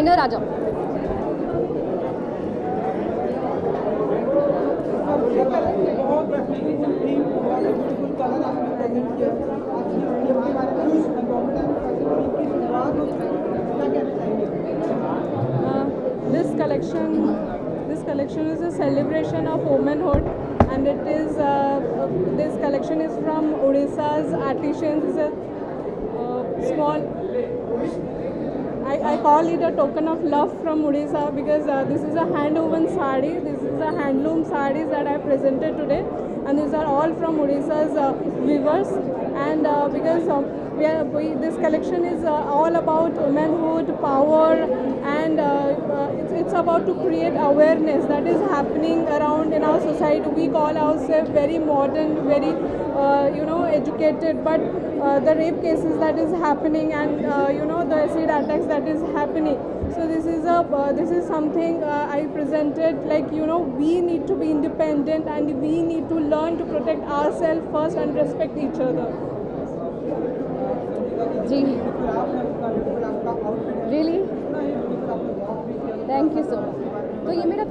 Designer आ जाओ। This collection is a celebration of womanhood, and it is this collection is from Odisha's artisans. It's a small. I call it a token of love from Odisha because this is a hand-woven sari. This is a handloom sarees that I presented today, and these are all from Odisha's weavers. And because this collection is all about womanhood, power, and it's about to create awareness that is happening around in our society. We call ourselves very modern, very educated, but the rape cases that is happening, and the acid attacks that is happening. So this is something I presented, like we need to be independent and we need to learn to protect ourselves first and respect each other. जी really thank you so much. तो ये मेरा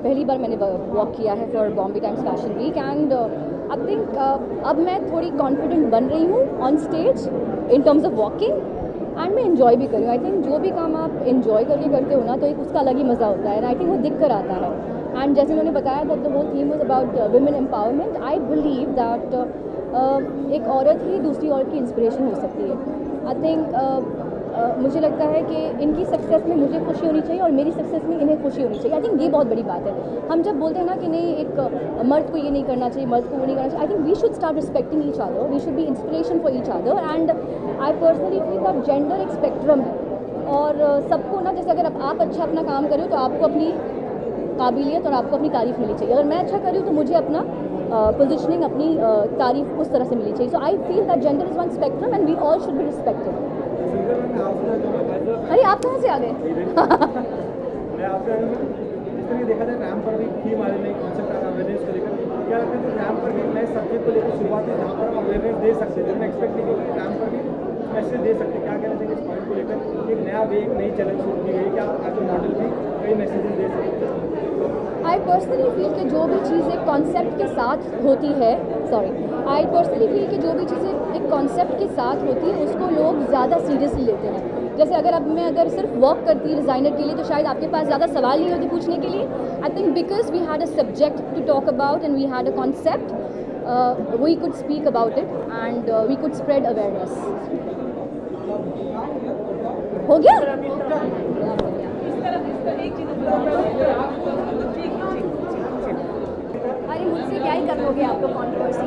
पहली बार मैंने walk किया है for Bombay times fashion week, and I think अब मैं थोड़ी कॉन्फिडेंट बन रही हूँ on stage in terms of walking, and मैं इन्जॉय भी कर रही हूँ। आई थिंक जो भी काम आप इन्जॉय करके करते हो ना, तो एक उसका अलग ही मज़ा होता है, एंड आई थिंक वो दिख कर आता है। एंड जैसे उन्होंने बताया that the whole theme was about women empowerment, I believe that एक औरत ही दूसरी औरत की इंस्पिरेशन हो सकती है। आई थिंक मुझे लगता है कि इनकी सक्सेस में मुझे खुशी होनी चाहिए और मेरी सक्सेस में इन्हें खुशी होनी चाहिए। आई थिंक ये बहुत बड़ी बात है। हम जब बोलते हैं ना कि नहीं, एक मर्द को ये नहीं करना चाहिए, मर्द को वो नहीं करना चाहिए, I think we should start respecting each other, we should be inspiration for each other. And I personally feel that gender एक स्पेक्ट्रम है, और सबको ना, जैसे अगर आप अच्छा अपना काम करें तो आपको अपनी काबिलियत और आपको अपनी तारीफ़ मिलनी चाहिए। अगर मैं अच्छा कर रही हूँ तो मुझे अपना पोजिशनिंग, अपनी तारीफ उस तरह से मिलनी चाहिए। So I feel that gender is one spectrum and we all should be respected. अरे आप कहाँ से आ गए? देखा जाए रैम पर भी थीम आ रही है, कॉन्सेप्ट आ रहा है अवेयरनेस को लेकर, क्या लगता है कि रैम पर भी नए सब्जेक्ट को लेकर शुरुआत है जहाँ पर हम अवेयरनेस दे सकते हैं, जिसमें एक्सपेक्ट नहीं कि रैम पर भी मैसेज दे सकते हैं। क्या कहना चाहिए इस पॉइंट को लेकर? एक नया वे, एक नई चैलेंज शुरू की गई कि आप एज ए मॉडल भी कई मैसेजेस दे सकते हैं। आई पर्सनली फील कि जो भी चीज़ एक कॉन्सेप्ट के साथ होती है, आई पर्सनली फील कि जो भी चीज़ें एक कॉन्सेप्ट के साथ होती है उसको लोग ज़्यादा सीरियसली लेते हैं। जैसे अगर सिर्फ वर्क करती डिज़ाइनर के लिए तो शायद आपके पास ज़्यादा सवाल नहीं होते पूछने के लिए। I think because we had a subject to talk about and we had a concept, we could speak about it and we could spread awareness. हो गया? अरे मुझसे क्या ही कर लोगे आप लोग controversy.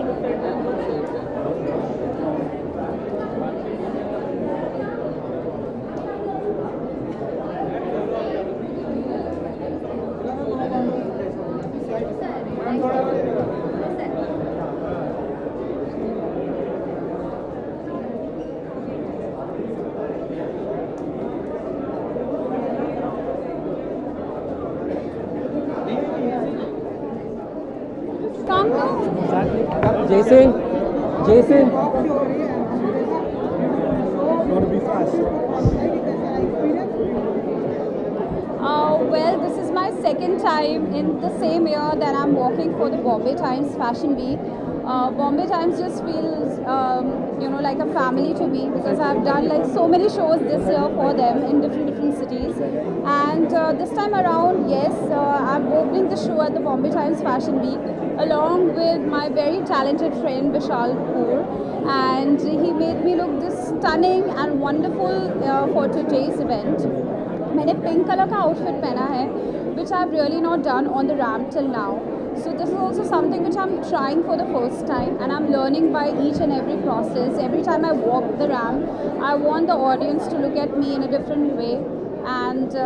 Jason. Well, this is my second time in the same year that I'm working for the Bombay Times Fashion Week. Bombay Times just feels, like a family to me because I've done like so many shows this year for them in different cities. And this time around, yes, I'm opening the show at the Bombay Times Fashion Week along with my very talented friend Vishal Kapoor. And he made me look this stunning and wonderful for today's event. मैंने pink colour का outfit पहना है which I've really not done on the ramp till now. So this is also something which I'm trying for the first time, and I'm learning by each and every process. Every time I walk the ramp, I want the audience to look at me in a different way, and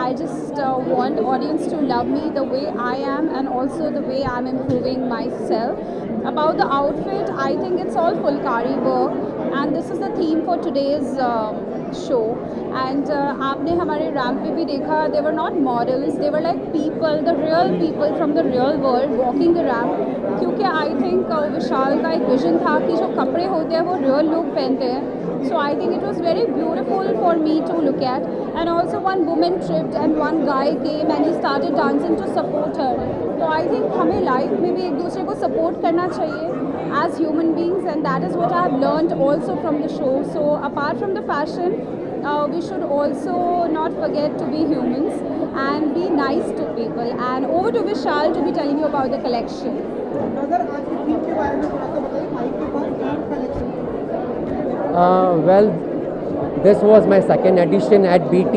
I just want audience to love me the way I am and also the way I'm improving myself. About the outfit, I think it's all Fulkari work, and this is the theme for today's show. And आपने हमारे ramp पे भी देखा, they were not models, they were like people, the real people from the real world walking the ramp. क्योंकि I think विशाल का एक vision था कि जो कपड़े होते हैं वो रियल लोग पहनते हैं, So I think it was very beautiful for me to look at. And also one woman tripped and one guy came and he started dancing to support her. So I think हमें life में भी एक दूसरे को support करना चाहिए as human beings, and that is what I have learned also from the show. So apart from the fashion, we should also not forget to be humans and be nice to people. And over to Vishal to be telling you about the collection. अगर आज की theme के बारे में थोड़ा सा बताइए, mic के पास collection. Well, this was my second edition at BT,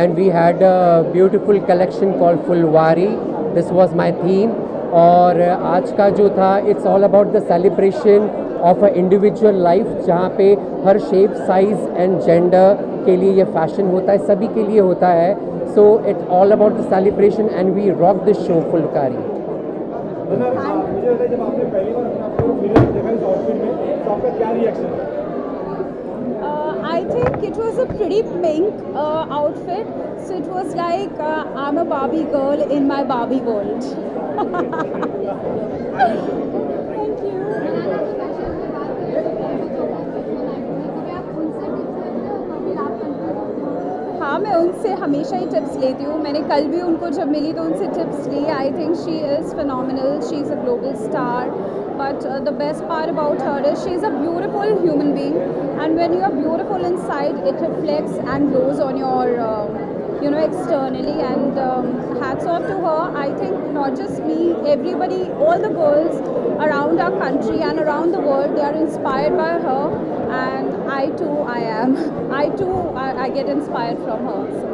and we had a beautiful collection called Fulwari. This was my theme. और आज का जो था, it's all about the celebration of a individual life, जहाँ पे हर shape, size and gender के लिए ये फैशन होता है, सभी के लिए होता है. So it's all about the celebration, and we rock the show Fulkari. मुझे लगता है जब आपने पहली बार अपना आपको मिरर देखा इस आउटफिट में, तो आपका क्या रिएक्शन है? I think it was a pretty pink outfit. So it was like I'm a Barbie girl in my Barbie world. Thank you. हाँ, मैं उनसे हमेशा ही टिप्स लेती हूँ. मैंने कल भी उनको जब मिली तो उनसे टिप्स ली. I think she is phenomenal. She is a global star. But the best part about her is she is a beautiful human being. And when you are beautiful inside, it reflects and glows on your, externally. And hats off to her. I think not just me, everybody, all the girls around our country and around the world, they are inspired by her. And I too, I am. I too, I get inspired from her. So.